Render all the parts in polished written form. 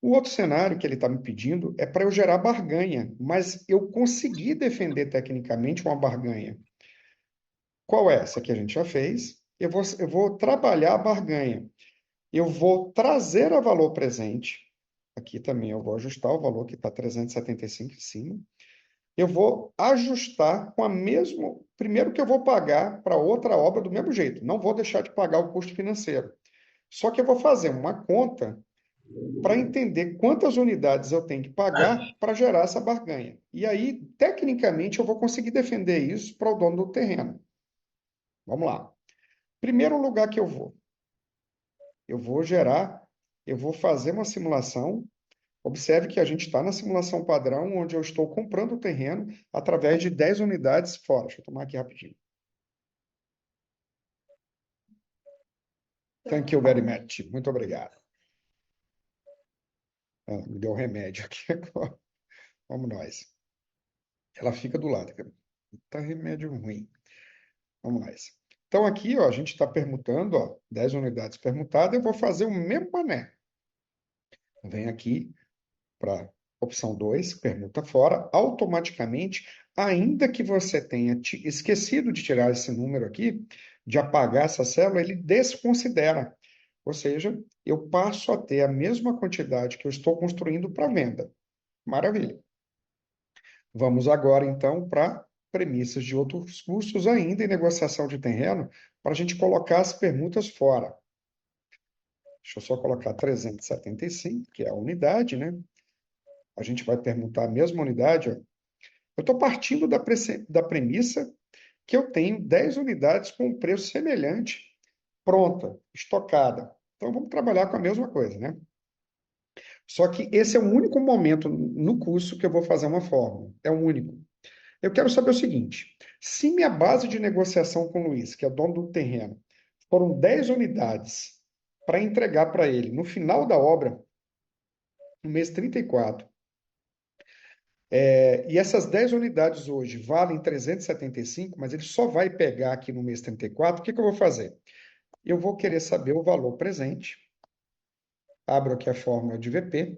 O outro cenário que ele está me pedindo é para eu gerar barganha, mas eu consegui defender tecnicamente uma barganha. Qual é? Essa que a gente já fez. Eu vou trabalhar a barganha. Eu vou trazer a valor presente. Aqui também eu vou ajustar o valor que está 375 em cima. Eu vou ajustar com a mesma. Primeiro que eu vou pagar para outra obra do mesmo jeito. Não vou deixar de pagar o custo financeiro. Só que eu vou fazer uma conta para entender quantas unidades eu tenho que pagar para gerar essa barganha. E aí, tecnicamente, eu vou conseguir defender isso para o dono do terreno. Vamos lá. Primeiro lugar que eu vou gerar, eu vou fazer uma simulação. Observe que a gente está na simulação padrão, onde eu estou comprando o terreno através de 10 unidades fora. Deixa eu tomar aqui rapidinho. Thank you very much. Muito obrigado. Me deu um remédio aqui agora. Vamos nós. Ela fica do lado. Tá remédio ruim. Vamos nós. Então aqui, ó, a gente está permutando, ó, 10 unidades permutadas. Eu vou fazer o mesmo mané. Vem aqui para opção 2, permuta fora, automaticamente, ainda que você tenha esquecido de tirar esse número aqui, de apagar essa célula, ele desconsidera. Ou seja, eu passo a ter a mesma quantidade que eu estou construindo para venda. Maravilha. Vamos agora, então, para premissas de outros custos ainda em negociação de terreno, para a gente colocar as permutas fora. Deixa eu só colocar 375, que é a unidade, né? A gente vai permutar a mesma unidade, ó. Eu estou partindo da premissa que eu tenho 10 unidades com um preço semelhante, pronta, estocada. Então, vamos trabalhar com a mesma coisa, né? Só que esse é o único momento no curso que eu vou fazer uma fórmula. É o único. Eu quero saber o seguinte: se minha base de negociação com o Luiz, que é o dono do terreno, foram 10 unidades para entregar para ele no final da obra, no mês 34, e essas 10 unidades hoje valem 375, mas ele só vai pegar aqui no mês 34, o que que eu vou fazer? Eu vou querer saber o valor presente. Abro aqui a fórmula de VP.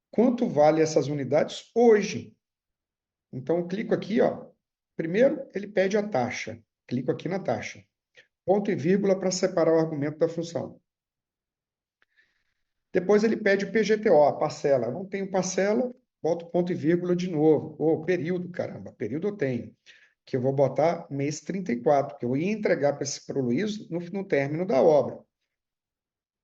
Quanto vale essas unidades hoje? Então, eu clico aqui, ó. Primeiro, ele pede a taxa. Clico aqui na taxa. Ponto e vírgula para separar o argumento da função. Depois ele pede o PGTO, a parcela. Eu não tenho parcela, boto ponto e vírgula de novo. Ou período, caramba, período eu tenho. Que eu vou botar mês 34, que eu ia entregar para o Luiz no término da obra.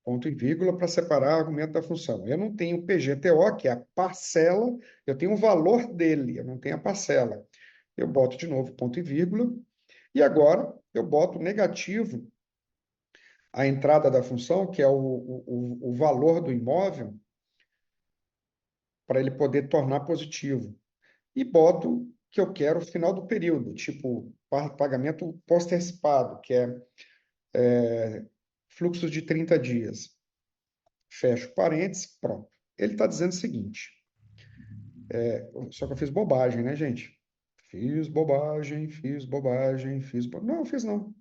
Ponto e vírgula para separar o argumento da função. Eu não tenho PGTO, que é a parcela, eu tenho o valor dele, eu não tenho a parcela. Eu boto de novo ponto e vírgula, e agora eu boto negativo a entrada da função, que é o valor do imóvel, para ele poder tornar positivo. E boto que eu quero o final do período, tipo pagamento pós-antecipado, que é fluxo de 30 dias. Fecho parênteses, pronto. Ele está dizendo o seguinte, só que eu fiz bobagem, né, gente? Fiz bobagem, fiz bobagem, fiz bobagem. Não, fiz não.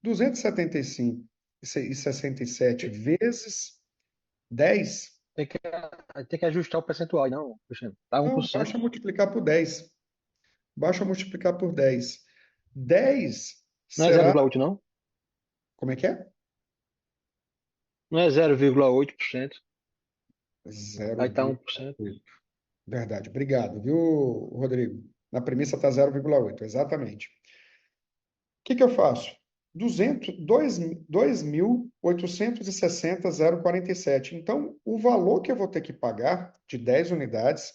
275,67 vezes 10. Tem que ajustar o percentual, não, Cristiano. Tá Não, 1%. basta multiplicar por 10. Basta multiplicar por 10. 10 Não é será. 0,8, não? Como é que é? Não é 0,8%. Aí tá 1%. 0,8. Verdade. Obrigado, viu, Rodrigo? Na premissa está 0,8, exatamente. O que que eu faço? 2.860,047. Então, o valor que eu vou ter que pagar de 10 unidades,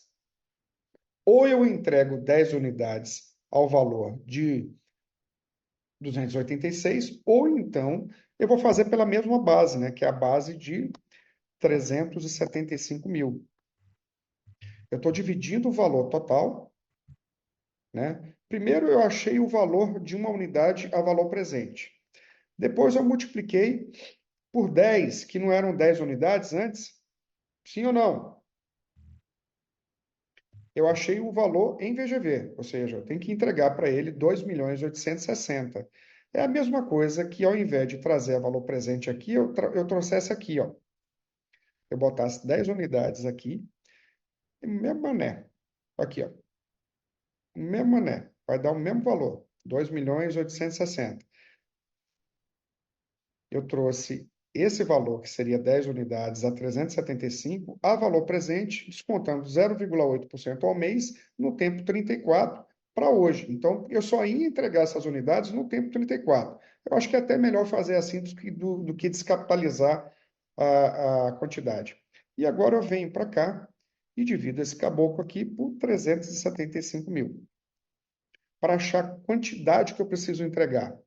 ou eu entrego 10 unidades ao valor de 286, ou então eu vou fazer pela mesma base, né, que é a base de 375 mil. Eu estou dividindo o valor total, né? Primeiro eu achei o valor de uma unidade a valor presente. Depois eu multipliquei por 10, que não eram 10 unidades antes? Sim ou não? Eu achei o valor em VGV, ou seja, eu tenho que entregar para ele 2.860.000. É a mesma coisa que ao invés de trazer a valor presente aqui, eu trouxesse aqui, ó. eu botasse 10 unidades aqui, e mesmo mané. Aqui, ó. Mesmo mané. Vai dar o mesmo valor. 2.860.000. Eu trouxe esse valor, que seria 10 unidades, a 375, a valor presente, descontando 0,8% ao mês, no tempo 34 para hoje. Então, eu só ia entregar essas unidades no tempo 34. Eu acho que é até melhor fazer assim do que descapitalizar a quantidade. E agora eu venho para cá e divido esse caboclo aqui por 375.000, para achar a quantidade que eu preciso entregar.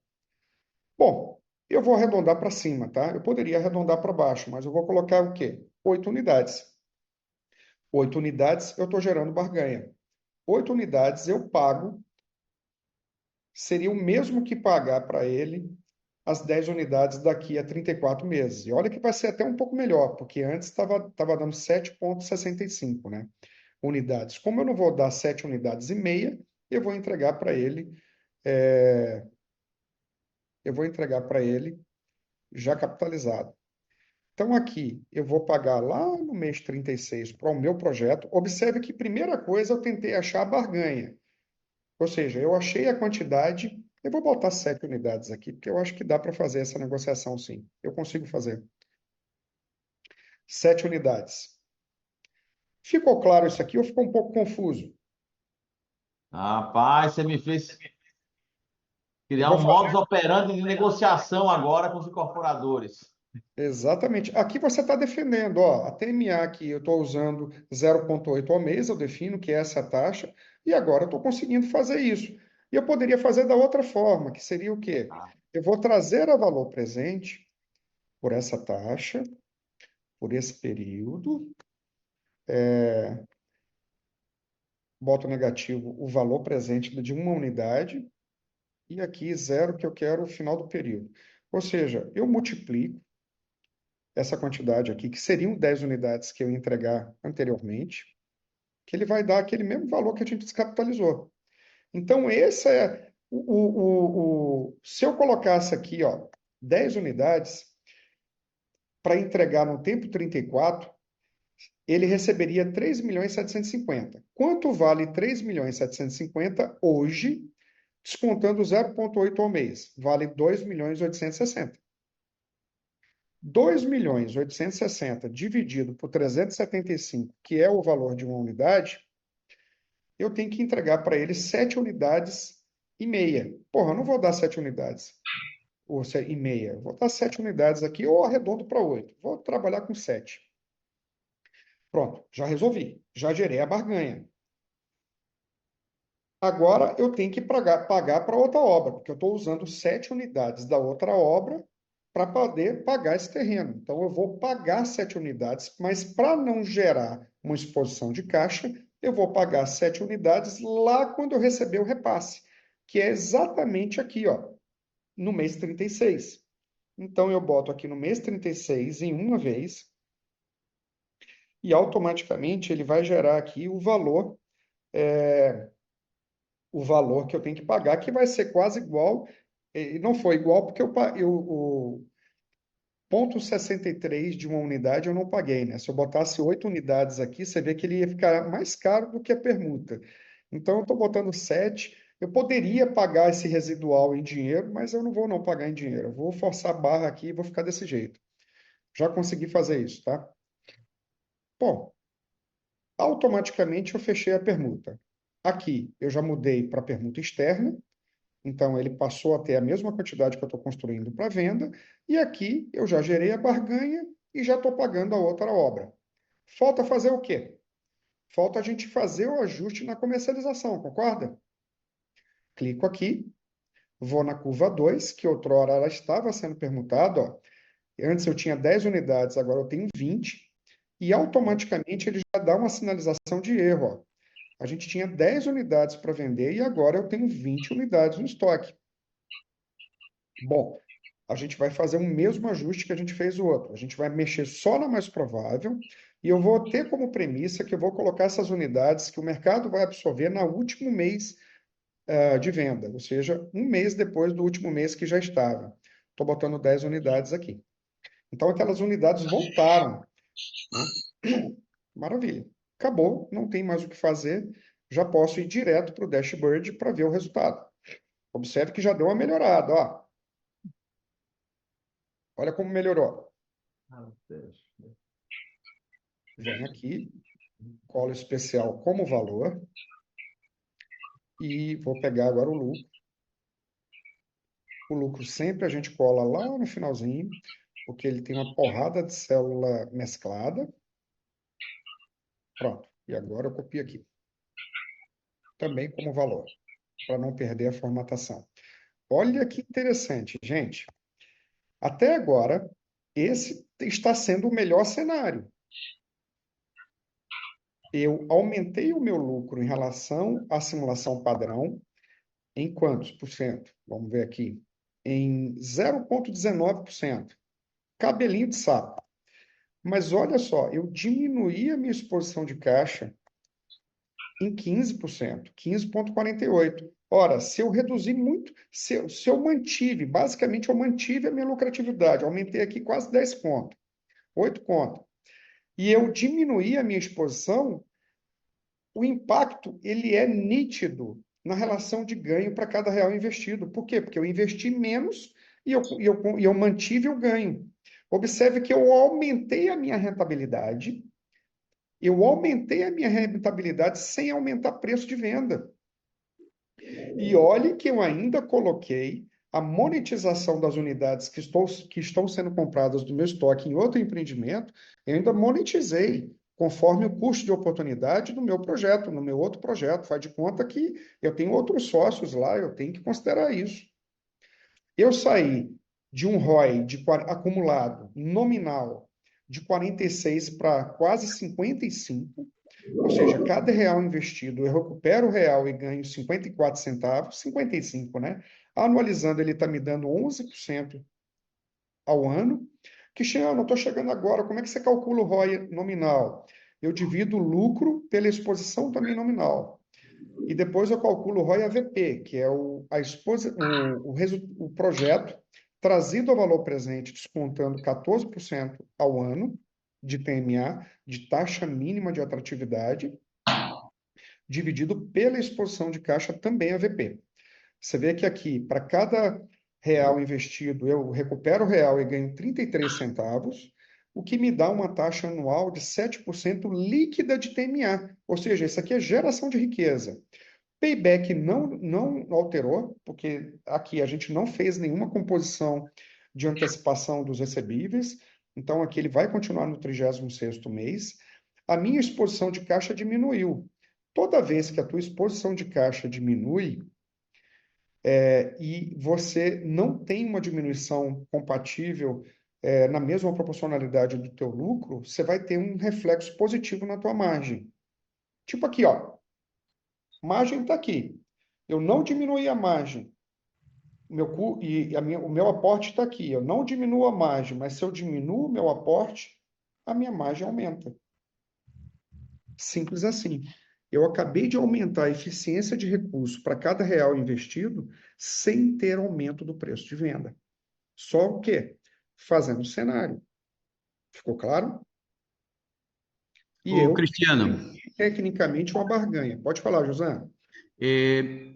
Bom, eu vou arredondar para cima, tá? Eu poderia arredondar para baixo, mas eu vou colocar o quê? 8 unidades. 8 unidades eu estou gerando barganha. 8 unidades eu pago, seria o mesmo que pagar para ele as 10 unidades daqui a 34 meses. E olha que vai ser até um pouco melhor, porque antes estava dando 7,65, né? Unidades. Como eu não vou dar 7 unidades e meia, eu vou entregar para ele, é, eu vou entregar para ele já capitalizado. Então, aqui eu vou pagar lá no mês 36 para o meu projeto. Observe que, primeira coisa, eu tentei achar a barganha. Ou seja, eu achei a quantidade. Eu vou botar 7 unidades aqui, porque eu acho que dá para fazer essa negociação, sim. Eu consigo fazer. 7 unidades. Ficou claro isso aqui ou ficou um pouco confuso? Rapaz, você me fez Eu criar vou um modus fazer operandi de negociação agora com os incorporadores. exatamente. Aqui você está defendendo, ó, a TMA aqui eu estou usando 0,8 ao mês, eu defino que é essa taxa, e agora eu estou conseguindo fazer isso. E eu poderia fazer da outra forma, que seria o quê? Ah, Eu vou trazer a valor presente por essa taxa, por esse período, boto negativo o valor presente de uma unidade, e aqui zero que eu quero o final do período. Ou seja, eu multiplico essa quantidade aqui, que seriam 10 unidades que eu ia entregar anteriormente, que ele vai dar aquele mesmo valor que a gente descapitalizou. Então, esse é se eu colocasse aqui, ó, 10 unidades para entregar no tempo 34, ele receberia 3.750.000. Quanto vale 3.750.000 hoje, descontando 0,8 ao mês? Vale 2.860.000. 2.860.000 dividido por 375, que é o valor de uma unidade, eu tenho que entregar para ele 7 unidades e meia. Porra, eu não vou dar 7 unidades e meia. Vou dar 7 unidades aqui ou arredondo para 8. Vou trabalhar com 7. Pronto, já resolvi. Já gerei a barganha. Agora eu tenho que pagar para outra obra, porque eu estou usando 7 unidades da outra obra para poder pagar esse terreno. Então eu vou pagar 7 unidades, mas para não gerar uma exposição de caixa, eu vou pagar 7 unidades lá quando eu receber o repasse, que é exatamente aqui, ó, no mês 36. Então eu boto aqui no mês 36 em uma vez e automaticamente ele vai gerar aqui o valor que eu tenho que pagar, que vai ser quase igual, e não foi igual porque o ponto 63 de uma unidade eu não paguei, né? Se eu botasse 8 unidades aqui, você vê que ele ia ficar mais caro do que a permuta. Então, eu estou botando 7. Eu poderia pagar esse residual em dinheiro, mas eu não vou não pagar em dinheiro. Eu vou forçar a barra aqui e vou ficar desse jeito. Já consegui fazer isso, tá? Bom, automaticamente eu fechei a permuta. Aqui eu já mudei para permuta externa, então ele passou a ter a mesma quantidade que eu estou construindo para venda, e aqui eu já gerei a barganha e já estou pagando a outra obra. Falta fazer o quê? Falta a gente fazer o ajuste na comercialização, concorda? Clico aqui, vou na curva 2, que outrora ela estava sendo permutada, ó. Antes eu tinha 10 unidades, agora eu tenho 20, e automaticamente ele já dá uma sinalização de erro, ó. A gente tinha 10 unidades para vender e agora eu tenho 20 unidades no estoque. Bom, a gente vai fazer o mesmo ajuste que a gente fez o outro. A gente vai mexer só na mais provável e eu vou ter como premissa que eu vou colocar essas unidades que o mercado vai absorver no último mês de venda, ou seja, um mês depois do último mês que já estava. Estou botando 10 unidades aqui. Então, aquelas unidades voltaram. né? Maravilha. Acabou, não tem mais o que fazer, já posso ir direto para o dashboard para ver o resultado. Observe que já deu uma melhorada, ó. Olha como melhorou. Venho aqui, colo especial como valor e vou pegar agora o lucro. O lucro sempre a gente cola lá no finalzinho, porque ele tem uma porrada de célula mesclada. Pronto. E agora eu copio aqui. Também como valor, para não perder a formatação. Olha que interessante, gente. Até agora, esse está sendo o melhor cenário. Eu aumentei o meu lucro em relação à simulação padrão em quantos por cento? Vamos ver aqui. Em 0,19%. Cabelinho de sapo. Mas olha só, eu diminuí a minha exposição de caixa em 15%, 15,48%. Ora, se eu reduzir muito, se eu mantive, basicamente eu mantive a minha lucratividade, aumentei aqui quase 10 pontos, 8 pontos, e eu diminuí a minha exposição, o impacto ele é nítido na relação de ganho para cada real investido. Por quê? Porque eu investi menos e eu mantive o ganho. Observe que eu aumentei a minha rentabilidade sem aumentar preço de venda. E olhe que eu ainda coloquei a monetização das unidades que estão sendo compradas do meu estoque em outro empreendimento, eu ainda monetizei conforme o custo de oportunidade do meu projeto, no meu outro projeto. Faz de conta que eu tenho outros sócios lá, eu tenho que considerar isso. Eu saí de um ROI acumulado nominal de 46 para quase 55, ou seja, cada real investido, eu recupero o real e ganho 54 centavos, 55, né? Anualizando, ele está me dando 11% ao ano. Cristiano, eu estou chegando agora, como é que você calcula o ROI nominal? Eu divido o lucro pela exposição também nominal. E depois eu calculo o ROI AVP, que é o projeto trazido ao valor presente, descontando 14% ao ano de TMA, de taxa mínima de atratividade, dividido pela exposição de caixa também AVP. Você vê que aqui, para cada real investido, eu recupero o real e ganho 33 centavos, o que me dá uma taxa anual de 7% líquida de TMA. Ou seja, isso aqui é geração de riqueza. Payback não alterou, porque aqui a gente não fez nenhuma composição de antecipação dos recebíveis, então aqui ele vai continuar no 36º mês. A minha exposição de caixa diminuiu. Toda vez que a tua exposição de caixa diminui, e você não tem uma diminuição compatível na mesma proporcionalidade do teu lucro, você vai ter um reflexo positivo na tua margem. Tipo aqui, ó, margem está aqui. Eu não diminuí a margem. O meu aporte está aqui. Eu não diminuo a margem, mas se eu diminuo o meu aporte, a minha margem aumenta. Simples assim. Eu acabei de aumentar a eficiência de recurso para cada real investido sem ter aumento do preço de venda. Só o quê? Fazendo cenário. Ficou claro? E Ô, eu, Cristiano, tecnicamente, uma barganha. Pode falar, José.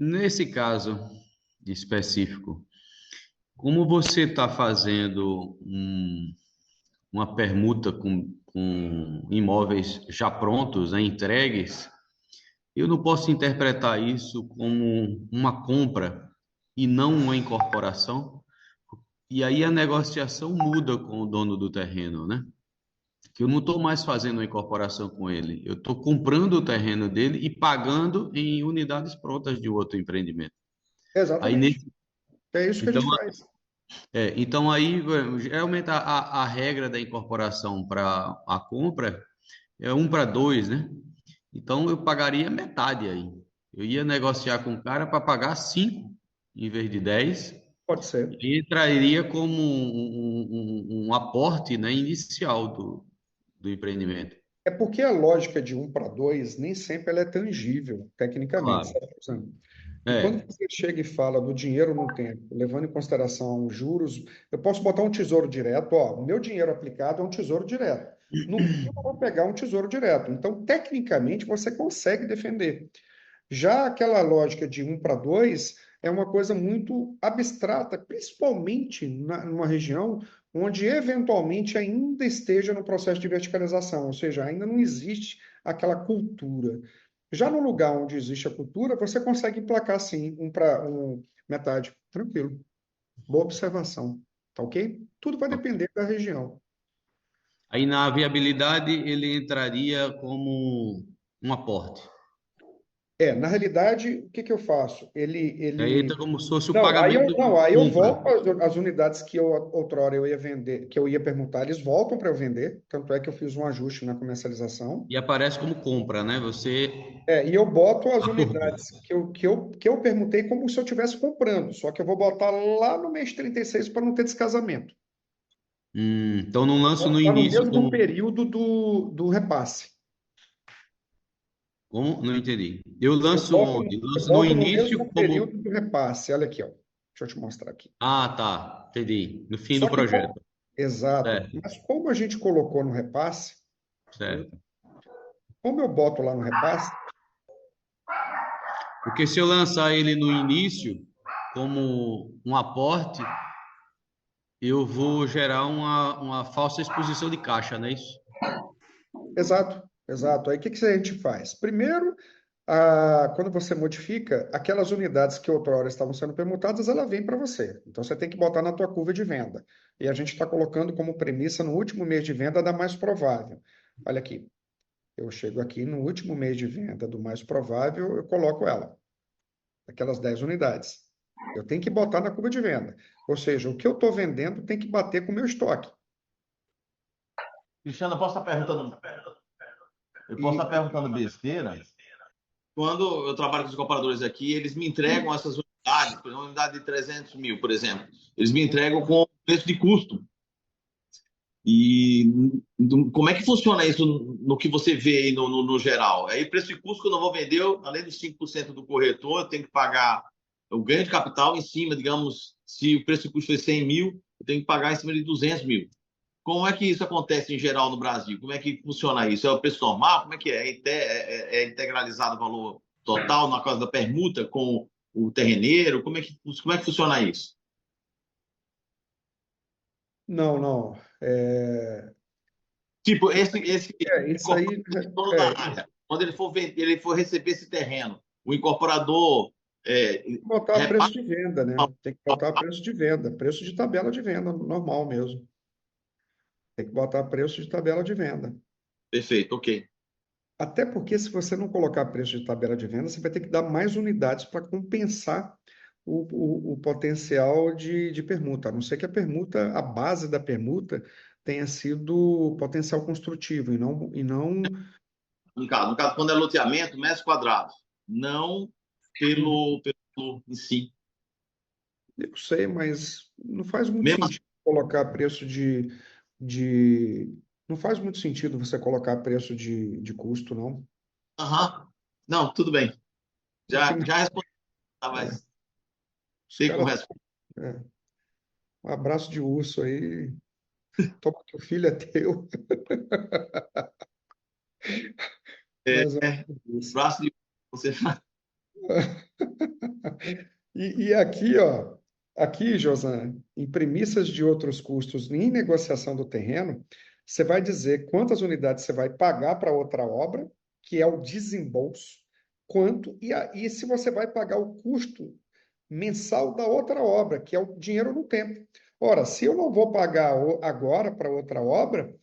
nesse caso específico, como você está fazendo uma permuta com imóveis já prontos, né, entregues, eu não posso interpretar isso como uma compra e não uma incorporação? E aí a negociação muda com o dono do terreno, né? Que eu não estou mais fazendo uma incorporação com ele, eu estou comprando o terreno dele e pagando em unidades prontas de outro empreendimento. Aí Exatamente. nesse, É isso que a então, gente faz. então aí geralmente a regra da incorporação para a compra é 1 para 2, né? Então eu pagaria metade aí. Eu ia negociar com o cara para pagar 5 em vez de 10 Pode ser. e entraria como um aporte, né, inicial do empreendimento. É porque a lógica de 1 para 2 nem sempre ela é tangível, tecnicamente, Claro. sabe, Suzano? E quando É. você chega e fala do dinheiro no tempo, levando em consideração os juros, eu posso botar um tesouro direto, ó, o meu dinheiro aplicado é um tesouro direto. No fim, eu vou pegar um tesouro direto. Então, tecnicamente, você consegue defender. Já aquela lógica de um para dois é uma coisa muito abstrata, principalmente numa região onde eventualmente ainda esteja no processo de verticalização, ou seja, ainda não existe aquela cultura. Já no lugar onde existe a cultura, você consegue emplacar sim um para metade, tranquilo. Boa observação, tá ok? Tudo vai depender da região. Aí na viabilidade ele entraria como um aporte. Na realidade, o que que eu faço? Aí Ele entra como se fosse o Não, aí pagamento eu, de não, uma aí eu compra. volto as unidades que eu outrora eu ia vender, que eu ia permutar, eles voltam para eu vender, tanto é que eu fiz um ajuste na comercialização. E aparece como compra, né? Você E eu boto as acordou. unidades que eu permutei como se eu estivesse comprando, só que eu vou botar lá no mês 36 para não ter descasamento. Então não lanço no Está no início mesmo como. período do repasse. Como? Não entendi. Eu Eu lanço boto, onde? eu Lanço no boto no início mesmo período como. do repasse. Olha aqui, ó. Deixa eu te mostrar aqui. Ah, tá. Entendi. No fim Só do que, projeto. exato. Certo, Mas como a gente colocou no repasse, certo. como eu boto lá no repasse, Porque se eu lançar ele no início como um aporte, eu vou gerar uma falsa exposição de caixa, não é isso? exato, exato. Aí o que que a gente faz? Primeiro, quando você modifica, aquelas unidades que outrora estavam sendo permutadas, ela vem para você. Então você tem que botar na tua curva de venda. E a gente está colocando como premissa no último mês de venda da mais provável. Olha aqui, eu chego aqui no último mês de venda do mais provável, eu coloco ela, aquelas 10 unidades. Eu tenho que botar na curva de venda. Ou seja, o que eu estou vendendo tem que bater com o meu estoque. Cristiano, eu posso estar perguntando, eu posso estar E, perguntando besteira. Quando eu trabalho com os comparadores aqui, eles me entregam essas unidades, por exemplo, uma unidade de 300 mil, por exemplo. Eles me entregam com preço de custo. E como é que funciona isso no que você vê aí no geral? Aí, preço de custo que eu não vou vender, além dos 5% do corretor, eu tenho que pagar o ganho de capital em cima, digamos, se o preço de custo foi 100 mil, eu tenho que pagar em cima de 200 mil. Como é que isso acontece em geral no Brasil? Como é que funciona isso? É o preço normal? Como é que é? É integralizado o valor total na causa da permuta com o terreneiro? Como é que funciona isso? não, não. Tipo, esse Isso aí. dono da área, quando ele for vender, ele for receber esse terreno, o incorporador Botar preço reparte. de venda, né? Tem que botar preço de venda, preço de tabela de venda, normal mesmo. Tem que botar preço de tabela de venda. Perfeito, ok. Até porque, se você não colocar preço de tabela de venda, você vai ter que dar mais unidades para compensar o potencial de permuta. A não ser que a permuta, a base da permuta, tenha sido potencial construtivo e não. No caso, quando é loteamento, metros quadrados, não pelo em si. Eu sei, mas não faz muito Mesmo assim, sentido colocar preço de... Não faz muito sentido você colocar preço de custo, não. aham. Não, tudo bem. No final, Já respondi, tá, é, mas os tem como caras... responder. é, um abraço de urso aí. Toma que o filho é teu. Mas é isso. Braço de você. E aqui, ó, aqui, Josan, em premissas de outros custos em negociação do terreno, você vai dizer quantas unidades você vai pagar para outra obra, que é o desembolso, quanto, e se você vai pagar o custo mensal da outra obra, que é o dinheiro no tempo. Ora, se eu não vou pagar agora para outra obra,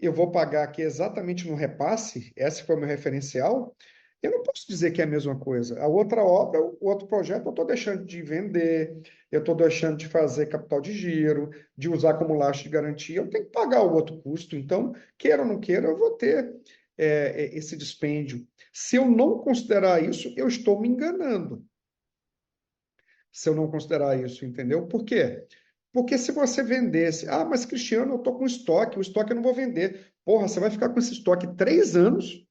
eu vou pagar aqui exatamente no repasse, esse foi o meu referencial, eu não posso dizer que é a mesma coisa. A outra obra, o outro projeto, eu estou deixando de vender, eu estou deixando de fazer capital de giro, de usar como laço de garantia, eu tenho que pagar o outro custo. Então, queira ou não queira, eu vou ter esse dispêndio. Se eu não considerar isso, eu estou me enganando. Se eu não considerar isso, entendeu? Por quê? Porque se você vendesse, mas Cristiano, eu estou com estoque, o estoque eu não vou vender. Porra, você vai ficar com esse estoque 3 anos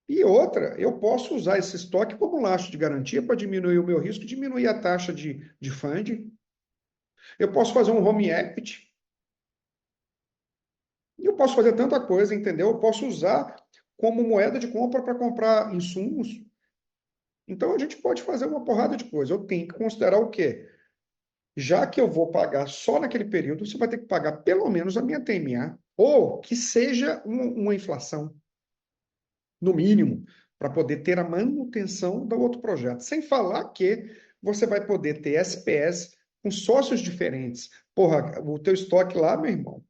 E outra, eu posso usar esse estoque como laço de garantia para diminuir o meu risco, diminuir a taxa de funding. Eu posso fazer um home equity. E eu posso fazer tanta coisa, entendeu? Eu posso usar como moeda de compra para comprar insumos. Então a gente pode fazer uma porrada de coisa. Eu tenho que considerar o quê? Já que eu vou pagar só naquele período, você vai ter que pagar pelo menos a minha TMA, ou que seja uma inflação, no mínimo, para poder ter a manutenção do outro projeto. Sem falar que você vai poder ter SPS com sócios diferentes. Porra, o teu estoque lá, meu irmão,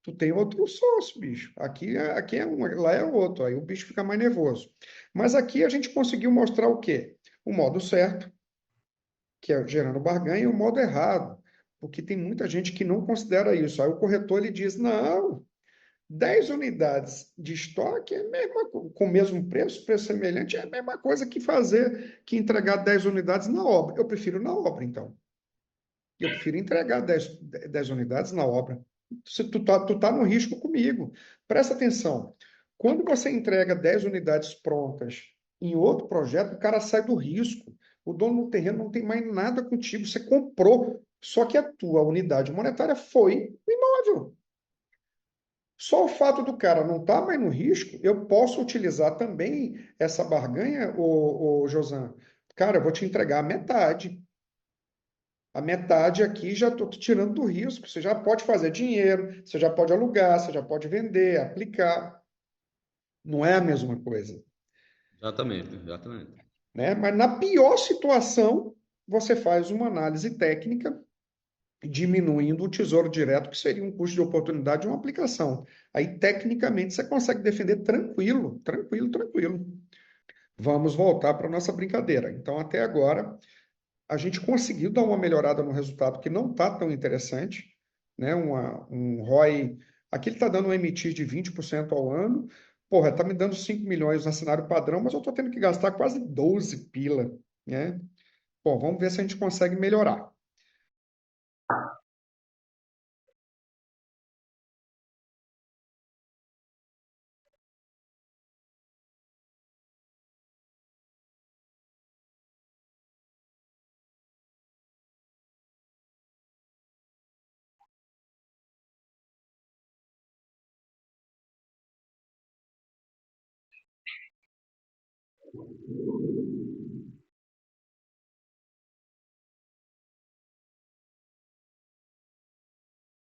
tu tem outro sócio, bicho. Aqui é um, lá é outro, aí o bicho fica mais nervoso. Mas aqui a gente conseguiu mostrar o quê? O modo certo, que é gerando barganha, e o modo errado, porque tem muita gente que não considera isso. Aí o corretor ele diz: não, 10 unidades de estoque é a mesma, com o mesmo preço, preço semelhante, é a mesma coisa que entregar 10 unidades na obra. Eu prefiro na obra, então. Eu prefiro entregar 10 unidades na obra. Se tu tá no risco comigo. Presta atenção. Quando você entrega 10 unidades prontas em outro projeto, o cara sai do risco. O dono do terreno não tem mais nada contigo. Você comprou, só que a tua unidade monetária foi o imóvel. Só o fato do cara não estar mais no risco, eu posso utilizar também essa barganha, o Josan. Cara, eu vou te entregar a metade. A metade aqui já estou tirando do risco. Você já pode fazer dinheiro, você já pode alugar, você já pode vender, aplicar. Não é a mesma coisa, Exatamente, exatamente. né? Mas na pior situação, você faz uma análise técnica, diminuindo o tesouro direto, que seria um custo de oportunidade de uma aplicação. Aí, tecnicamente, você consegue defender tranquilo, tranquilo, tranquilo. Vamos voltar para a nossa brincadeira. Então, até agora, a gente conseguiu dar uma melhorada no resultado que não está tão interessante, né? Um ROI, aqui ele está dando um emitir de 20% ao ano, porra, está me dando 5 milhões no cenário padrão, mas eu estou tendo que gastar quase 12 pila, né? Bom, vamos ver se a gente consegue melhorar.